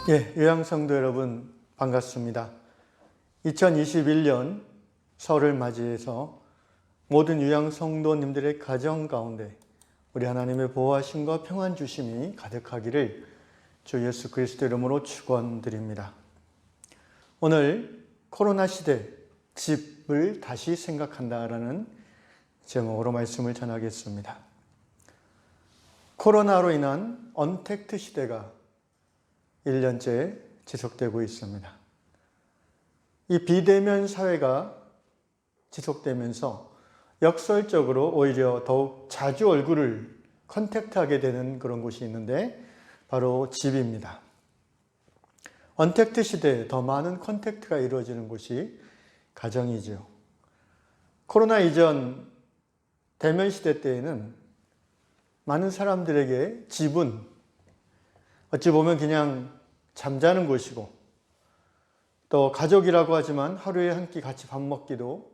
예, 요양성도 여러분 반갑습니다. 2021년 설을 맞이해서 모든 요양성도님들의 가정 가운데 우리 하나님의 보호하심과 평안 주심이 가득하기를 주 예수 그리스도 이름으로 축원드립니다. 오늘 코로나 시대 집을 다시 생각한다라는 제목으로 말씀을 전하겠습니다. 코로나로 인한 언택트 시대가 1년째 지속되고 있습니다. 이 비대면 사회가 지속되면서 역설적으로 오히려 더욱 자주 얼굴을 컨택트하게 되는 그런 곳이 있는데 바로 집입니다. 언택트 시대에 더 많은 컨택트가 이루어지는 곳이 가정이죠. 코로나 이전 대면 시대 때에는 많은 사람들에게 집은 어찌 보면 그냥 잠자는 곳이고 또 가족이라고 하지만 하루에 한 끼 같이 밥 먹기도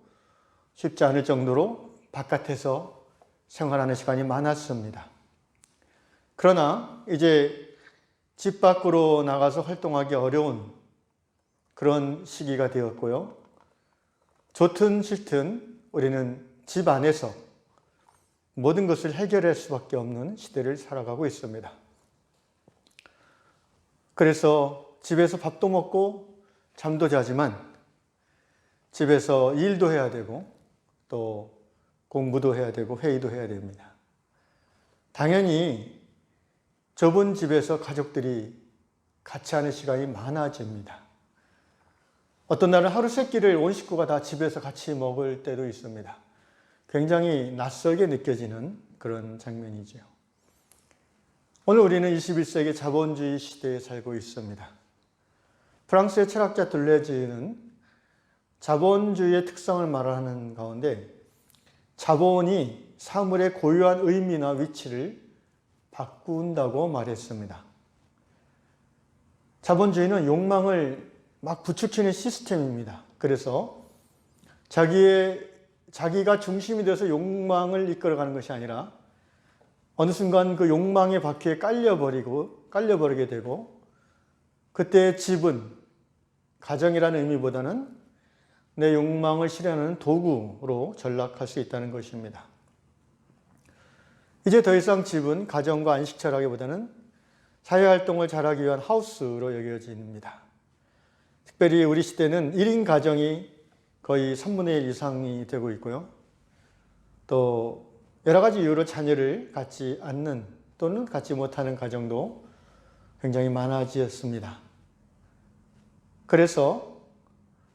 쉽지 않을 정도로 바깥에서 생활하는 시간이 많았습니다. 그러나 이제 집 밖으로 나가서 활동하기 어려운 그런 시기가 되었고요. 좋든 싫든 우리는 집 안에서 모든 것을 해결할 수밖에 없는 시대를 살아가고 있습니다. 그래서 집에서 밥도 먹고 잠도 자지만 집에서 일도 해야 되고 또 공부도 해야 되고 회의도 해야 됩니다. 당연히 좁은 집에서 가족들이 같이 하는 시간이 많아집니다. 어떤 날은 하루 세 끼를 온 식구가 다 집에서 같이 먹을 때도 있습니다. 굉장히 낯설게 느껴지는 그런 장면이죠. 오늘 우리는 21세기 자본주의 시대에 살고 있습니다. 프랑스의 철학자 둘레즈는 자본주의의 특성을 말하는 가운데 자본이 사물의 고유한 의미나 위치를 바꾼다고 말했습니다. 자본주의는 욕망을 막 부추기는 시스템입니다. 그래서 자기가 중심이 돼서 욕망을 이끌어가는 것이 아니라 어느 순간 그 욕망의 바퀴에 깔려버리게 되고 그때 집은 가정이라는 의미보다는 내 욕망을 실현하는 도구로 전락할 수 있다는 것입니다. 이제 더 이상 집은 가정과 안식처라기보다는 사회활동을 잘하기 위한 하우스로 여겨집니다. 특별히 우리 시대는 1인 가정이 거의 3분의 1 이상이 되고 있고요. 또 여러 가지 이유로 자녀를 갖지 않는 또는 갖지 못하는 가정도 굉장히 많아지었습니다. 그래서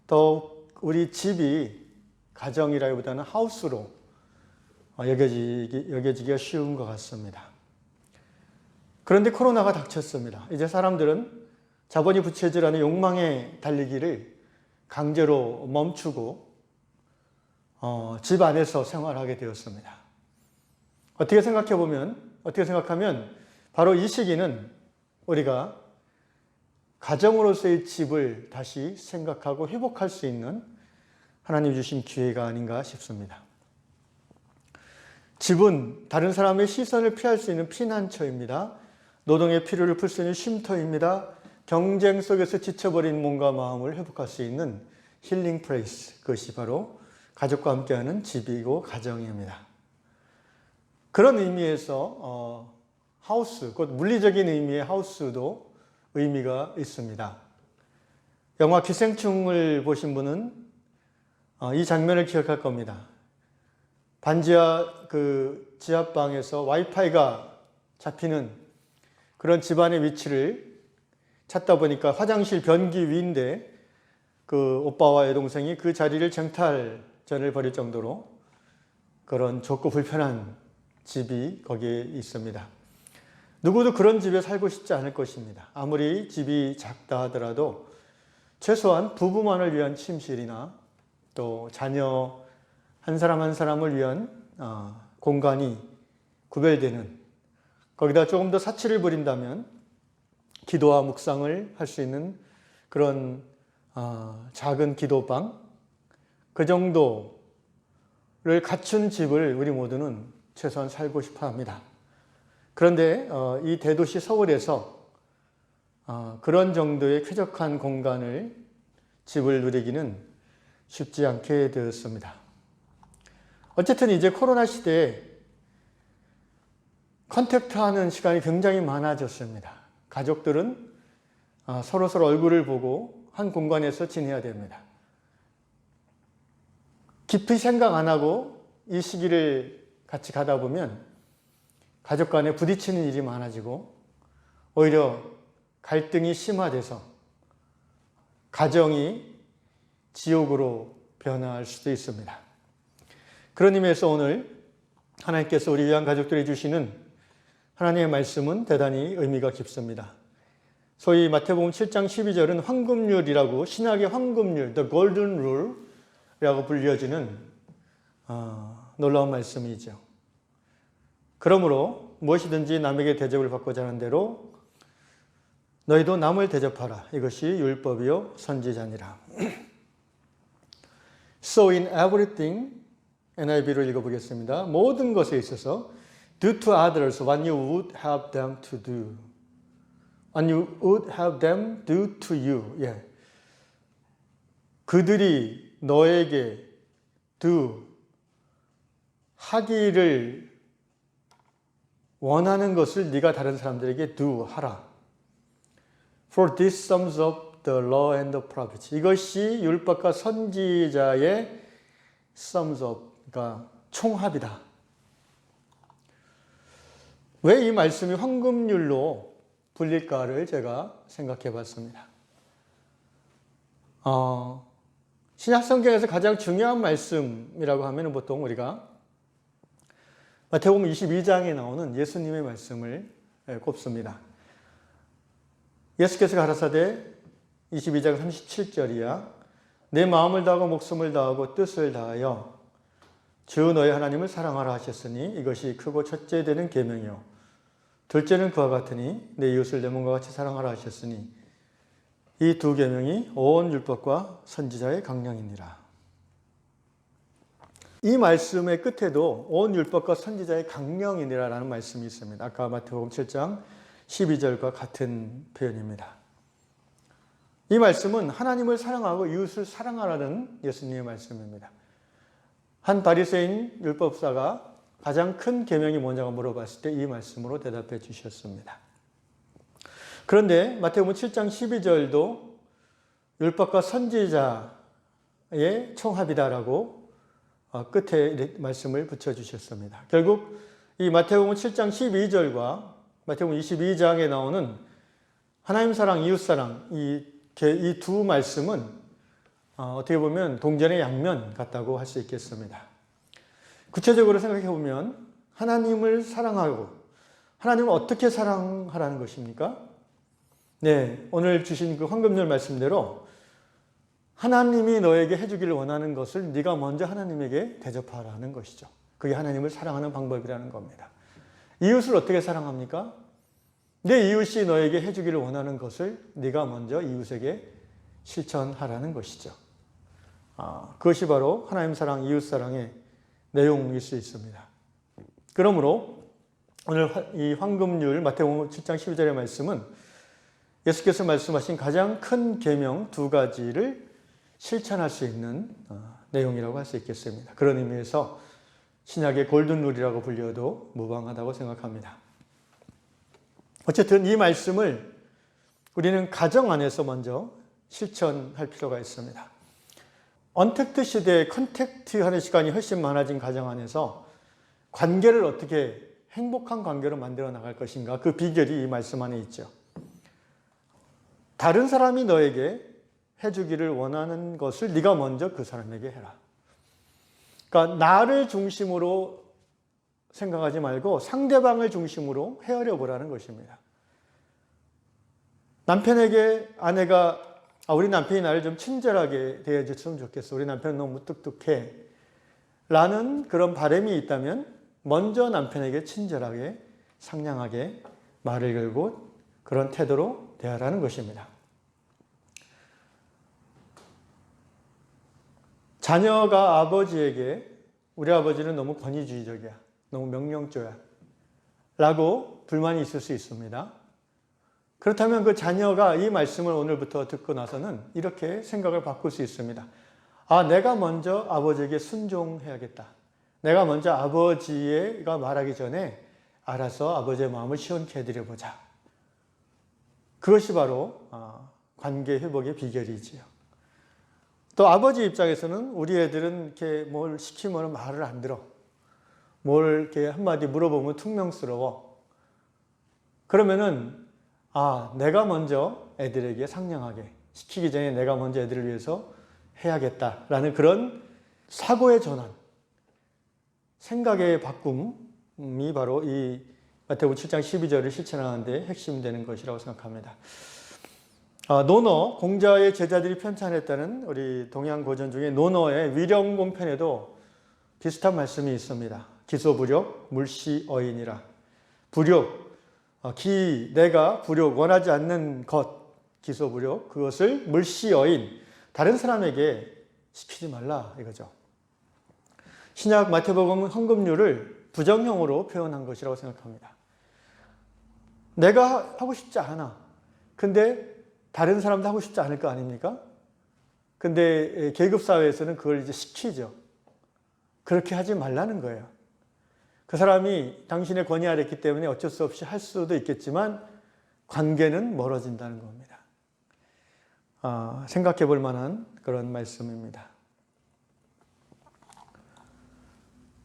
더욱 우리 집이 가정이라기보다는 하우스로 여겨지기가 쉬운 것 같습니다. 그런데 코로나가 닥쳤습니다. 이제 사람들은 자본이 부채질하는 욕망에 달리기를 강제로 멈추고 집 안에서 생활하게 되었습니다. 어떻게 생각하면 바로 이 시기는 우리가 가정으로서의 집을 다시 생각하고 회복할 수 있는 하나님 주신 기회가 아닌가 싶습니다. 집은 다른 사람의 시선을 피할 수 있는 피난처입니다. 노동의 필요를 풀 수 있는 쉼터입니다. 경쟁 속에서 지쳐버린 몸과 마음을 회복할 수 있는 힐링 플레이스, 그것이 바로 가족과 함께하는 집이고 가정입니다. 그런 의미에서 하우스, 곧 물리적인 의미의 하우스도 의미가 있습니다. 영화 기생충을 보신 분은 이 장면을 기억할 겁니다. 반지하 그 지하방에서 와이파이가 잡히는 그런 집안의 위치를 찾다 보니까 화장실 변기 위인데 그 오빠와 여동생이 그 자리를 쟁탈전을 벌일 정도로 그런 좁고 불편한 집이 거기에 있습니다. 누구도 그런 집에 살고 싶지 않을 것입니다. 아무리 집이 작다 하더라도 최소한 부부만을 위한 침실이나 또 자녀 한 사람 한 사람을 위한 공간이 구별되는, 거기다 조금 더 사치를 부린다면 기도와 묵상을 할 수 있는 그런 작은 기도방, 그 정도를 갖춘 집을 우리 모두는 최소한 살고 싶어 합니다. 그런데 이 대도시 서울에서 그런 정도의 쾌적한 공간을, 집을 누리기는 쉽지 않게 되었습니다. 어쨌든 이제 코로나 시대에 컨택트하는 시간이 굉장히 많아졌습니다. 가족들은 서로서로 얼굴을 보고 한 공간에서 지내야 됩니다. 깊이 생각 안 하고 이 시기를 같이 가다 보면 가족 간에 부딪히는 일이 많아지고 오히려 갈등이 심화돼서 가정이 지옥으로 변할 수도 있습니다. 그런 의미에서 오늘 하나님께서 우리 위한 가족들이 주시는 하나님의 말씀은 대단히 의미가 깊습니다. 소위 마태복음 7장 12절은 황금률이라고, 신학의 황금률, the golden rule이라고 불려지는 놀라운 말씀이죠. 그러므로 무엇이든지 남에게 대접을 받고자 하는 대로 너희도 남을 대접하라. 이것이 율법이요 선지자니라. So in everything, NIV로 읽어보겠습니다. 모든 것에 있어서 do to others what you would have them to do. What you would have them do to you. 예. 그들이 너에게 do, 하기를 원하는 것을 네가 다른 사람들에게 do, 하라. For this sums up the law and the prophets. 이것이 율법과 선지자의 sums up, 그러니까 총합이다. 왜 이 말씀이 황금률로 불릴까를 제가 생각해 봤습니다. 신약 성경에서 가장 중요한 말씀이라고 하면 보통 우리가 마태복음 22장에 나오는 예수님의 말씀을 꼽습니다. 예수께서 가라사대 22장 37절이야. 내 마음을 다하고 목숨을 다하고 뜻을 다하여 주 너의 하나님을 사랑하라 하셨으니 이것이 크고 첫째 되는 계명이요 둘째는 그와 같으니 내 이웃을 내 몸과 같이 사랑하라 하셨으니 이 두 계명이 온 율법과 선지자의 강령이니라. 이 말씀의 끝에도 온 율법과 선지자의 강령이니라라는 말씀이 있습니다. 아까 마태복음 7장 12절과 같은 표현입니다. 이 말씀은 하나님을 사랑하고 이웃을 사랑하라는 예수님의 말씀입니다. 한 바리새인 율법사가 가장 큰 계명이 뭐냐고 물어봤을 때 이 말씀으로 대답해 주셨습니다. 그런데 마태복음 7장 12절도 율법과 선지자의 총합이다라고 끝에 말씀을 붙여주셨습니다. 결국 이 마태복음 7장 12절과 마태복음 22장에 나오는 하나님 사랑, 이웃 사랑, 이 두 말씀은 어떻게 보면 동전의 양면 같다고 할 수 있겠습니다. 구체적으로 생각해 보면 하나님을 사랑하고 하나님을 어떻게 사랑하라는 것입니까? 네, 오늘 주신 그 황금률 말씀대로 하나님이 너에게 해주기를 원하는 것을 네가 먼저 하나님에게 대접하라는 것이죠. 그게 하나님을 사랑하는 방법이라는 겁니다. 이웃을 어떻게 사랑합니까? 내 이웃이 너에게 해주기를 원하는 것을 네가 먼저 이웃에게 실천하라는 것이죠. 그것이 바로 하나님 사랑, 이웃 사랑의 내용일 수 있습니다. 그러므로 오늘 이 황금률 마태복음 7장 12절의 말씀은 예수께서 말씀하신 가장 큰 계명 두 가지를 실천할 수 있는 내용이라고 할 수 있겠습니다. 그런 의미에서 신약의 골든룰이라고 불려도 무방하다고 생각합니다. 어쨌든 이 말씀을 우리는 가정 안에서 먼저 실천할 필요가 있습니다. 언택트 시대에 컨택트하는 시간이 훨씬 많아진 가정 안에서 관계를 어떻게 행복한 관계로 만들어 나갈 것인가, 그 비결이 이 말씀 안에 있죠. 다른 사람이 너에게 해주기를 원하는 것을 네가 먼저 그 사람에게 해라. 그러니까 나를 중심으로 생각하지 말고 상대방을 중심으로 헤아려 보라는 것입니다. 남편에게 아내가 우리 남편이 나를 좀 친절하게 대해줬으면 좋겠어. 우리 남편은 너무 무뚝뚝해. 라는 그런 바람이 있다면 먼저 남편에게 친절하게 상냥하게 말을 걸고 그런 태도로 대하라는 것입니다. 자녀가 아버지에게 우리 아버지는 너무 권위주의적이야. 너무 명령조야. 라고 불만이 있을 수 있습니다. 그렇다면 그 자녀가 이 말씀을 오늘부터 듣고 나서는 이렇게 생각을 바꿀 수 있습니다. 아, 내가 먼저 아버지에게 순종해야겠다. 내가 먼저 아버지가 말하기 전에 알아서 아버지의 마음을 시원케 해드려보자. 그것이 바로 관계 회복의 비결이지요. 또 아버지 입장에서는 우리 애들은 이렇게 뭘 시키면 말을 안 들어. 뭘 이렇게 한마디 물어보면 퉁명스러워. 그러면은 내가 먼저 애들에게 상냥하게 시키기 전에 내가 먼저 애들을 위해서 해야겠다라는 그런 사고의 전환, 생각의 바꿈이 바로 이 마태복음 7장 12절을 실천하는 데 핵심이 되는 것이라고 생각합니다. 노너, 공자의 제자들이 편찬했다는 우리 동양 고전 중에 노너의 위령공 편에도 비슷한 말씀이 있습니다. 기소부력, 물시어인이라. 부력, 내가 부력, 원하지 않는 것, 기소부력, 그것을 물시어인, 다른 사람에게 시키지 말라 이거죠. 신약 마태복음은 헌금률을 부정형으로 표현한 것이라고 생각합니다. 내가 하고 싶지 않아. 근데 다른 사람도 하고 싶지 않을 거 아닙니까? 근데 계급사회에서는 그걸 이제 시키죠. 그렇게 하지 말라는 거예요. 그 사람이 당신의 권위 아래 있기 때문에 어쩔 수 없이 할 수도 있겠지만 관계는 멀어진다는 겁니다. 생각해 볼 만한 그런 말씀입니다.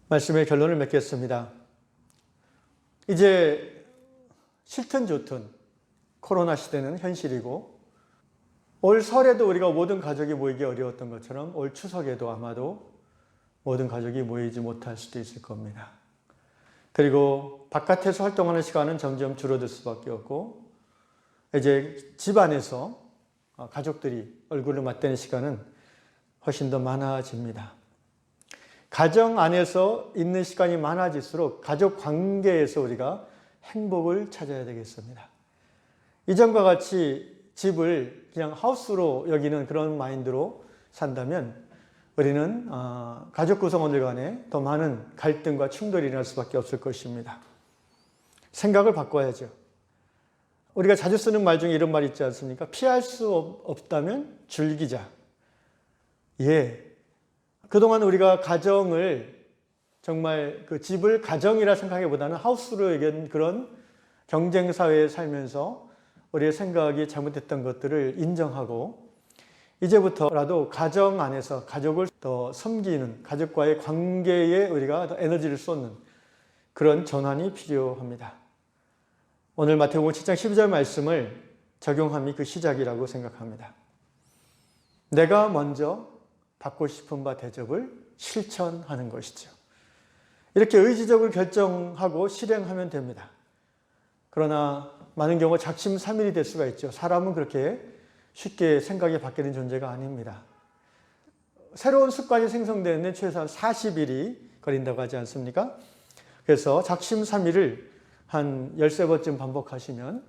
말씀의 결론을 맺겠습니다. 이제 싫든 좋든 코로나 시대는 현실이고 올 설에도 우리가 모든 가족이 모이기 어려웠던 것처럼 올 추석에도 아마도 모든 가족이 모이지 못할 수도 있을 겁니다. 그리고 바깥에서 활동하는 시간은 점점 줄어들 수밖에 없고 이제 집 안에서 가족들이 얼굴을 맞대는 시간은 훨씬 더 많아집니다. 가정 안에서 있는 시간이 많아질수록 가족 관계에서 우리가 행복을 찾아야 되겠습니다. 이전과 같이 집을 그냥 하우스로 여기는 그런 마인드로 산다면 우리는 가족 구성원들 간에 더 많은 갈등과 충돌이 일어날 수밖에 없을 것입니다. 생각을 바꿔야죠. 우리가 자주 쓰는 말 중에 이런 말 있지 않습니까? 피할 수 없다면 즐기자. 그동안 우리가 가정을 정말 그 집을 가정이라 생각하기보다는 하우스로 여긴 그런 경쟁사회에 살면서 우리의 생각이 잘못됐던 것들을 인정하고 이제부터라도 가정 안에서 가족을 더 섬기는 가족과의 관계에 우리가 더 에너지를 쏟는 그런 전환이 필요합니다. 오늘 마태복음 7장 12절 말씀을 적용함이 그 시작이라고 생각합니다. 내가 먼저 받고 싶은 바 대접을 실천하는 것이죠. 이렇게 의지적으로 결정하고 실행하면 됩니다. 그러나 많은 경우 작심삼일이 될 수가 있죠. 사람은 그렇게 쉽게 생각이 바뀌는 존재가 아닙니다. 새로운 습관이 생성되는 최소한 40일이 걸린다고 하지 않습니까? 그래서 작심삼일을 한 13번쯤 반복하시면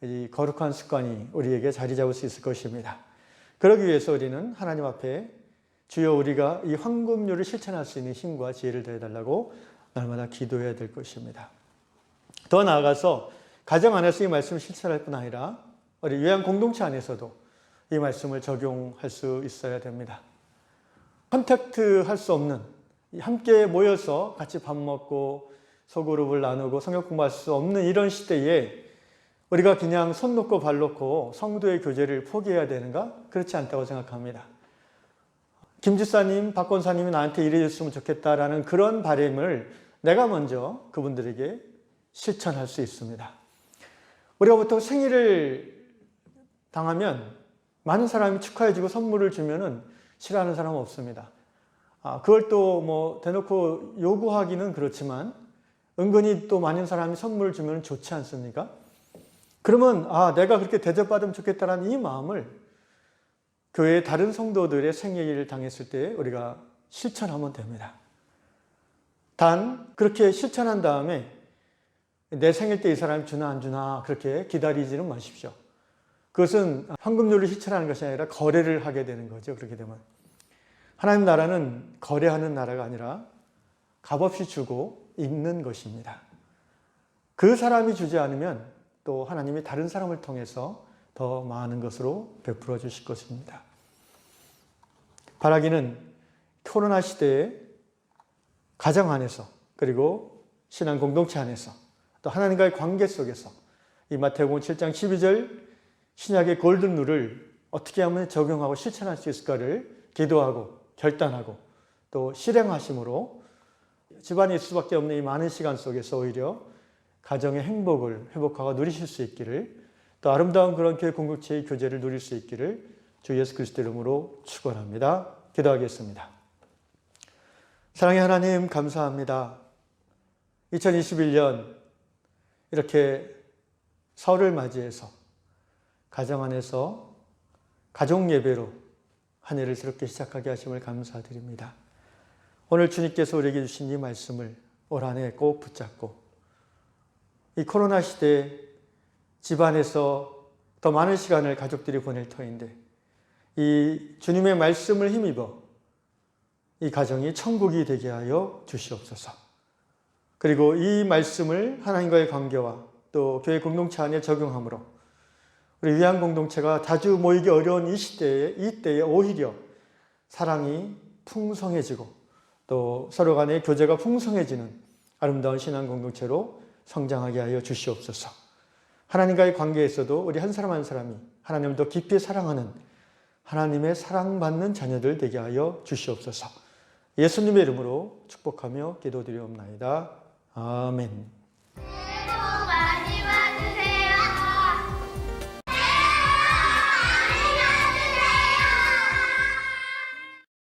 이 거룩한 습관이 우리에게 자리 잡을 수 있을 것입니다. 그러기 위해서 우리는 하나님 앞에 주여 우리가 이 황금률을 실천할 수 있는 힘과 지혜를 더해달라고 날마다 기도해야 될 것입니다. 더 나아가서 가정 안에서 이 말씀을 실천할 뿐 아니라 우리 요양 공동체 안에서도 이 말씀을 적용할 수 있어야 됩니다. 컨택트 할 수 없는 함께 모여서 같이 밥 먹고 소그룹을 나누고 성경 공부할 수 없는 이런 시대에 우리가 그냥 손 놓고 발 놓고 성도의 교제를 포기해야 되는가? 그렇지 않다고 생각합니다. 김 지사님, 박 권사님이 나한테 이래 줬으면 좋겠다라는 그런 바람을 내가 먼저 그분들에게 실천할 수 있습니다. 우리가 보통 생일을 당하면 많은 사람이 축하해주고 선물을 주면은 싫어하는 사람은 없습니다. 그걸 또 뭐 대놓고 요구하기는 그렇지만 은근히 또 많은 사람이 선물을 주면 좋지 않습니까? 그러면 내가 그렇게 대접받으면 좋겠다라는 이 마음을 교회의 다른 성도들의 생일을 당했을 때 우리가 실천하면 됩니다. 단 그렇게 실천한 다음에 내 생일 때 이 사람이 주나 안 주나 그렇게 기다리지는 마십시오. 그것은 황금률을 실천하는 것이 아니라 거래를 하게 되는 거죠. 그렇게 되면 하나님 나라는 거래하는 나라가 아니라 값없이 주고 있는 것입니다. 그 사람이 주지 않으면 또 하나님이 다른 사람을 통해서 더 많은 것으로 베풀어 주실 것입니다. 바라기는 코로나 시대에 가정 안에서 그리고 신앙 공동체 안에서 또 하나님과의 관계 속에서 이 마태복음 7장 12절 신약의 골든 룰을 어떻게 하면 적용하고 실천할 수 있을까를 기도하고 결단하고 또 실행하심으로 집안에 있을 수밖에 없는 이 많은 시간 속에서 오히려 가정의 행복을 회복하고 누리실 수 있기를 또 아름다운 그런 교회 공동체의 교제를 누릴 수 있기를 주 예수 그리스도 이름으로 축원합니다. 기도하겠습니다. 사랑의 하나님 감사합니다. 2021년 이렇게 설을 맞이해서 가정 안에서 가족 예배로 한 해를 새롭게 시작하게 하심을 감사드립니다. 오늘 주님께서 우리에게 주신 이 말씀을 올 한 해 꼭 붙잡고 이 코로나 시대에 집안에서 더 많은 시간을 가족들이 보낼 터인데 이 주님의 말씀을 힘입어 이 가정이 천국이 되게 하여 주시옵소서. 그리고 이 말씀을 하나님과의 관계와 또 교회 공동체 안에 적용함으로 우리 위안 공동체가 자주 모이기 어려운 이때에 오히려 사랑이 풍성해지고 또 서로 간의 교제가 풍성해지는 아름다운 신앙 공동체로 성장하게 하여 주시옵소서. 하나님과의 관계에서도 우리 한 사람 한 사람이 하나님을 더 깊이 사랑하는 하나님의 사랑받는 자녀들 되게 하여 주시옵소서. 예수님의 이름으로 축복하며 기도드리옵나이다. 아멘.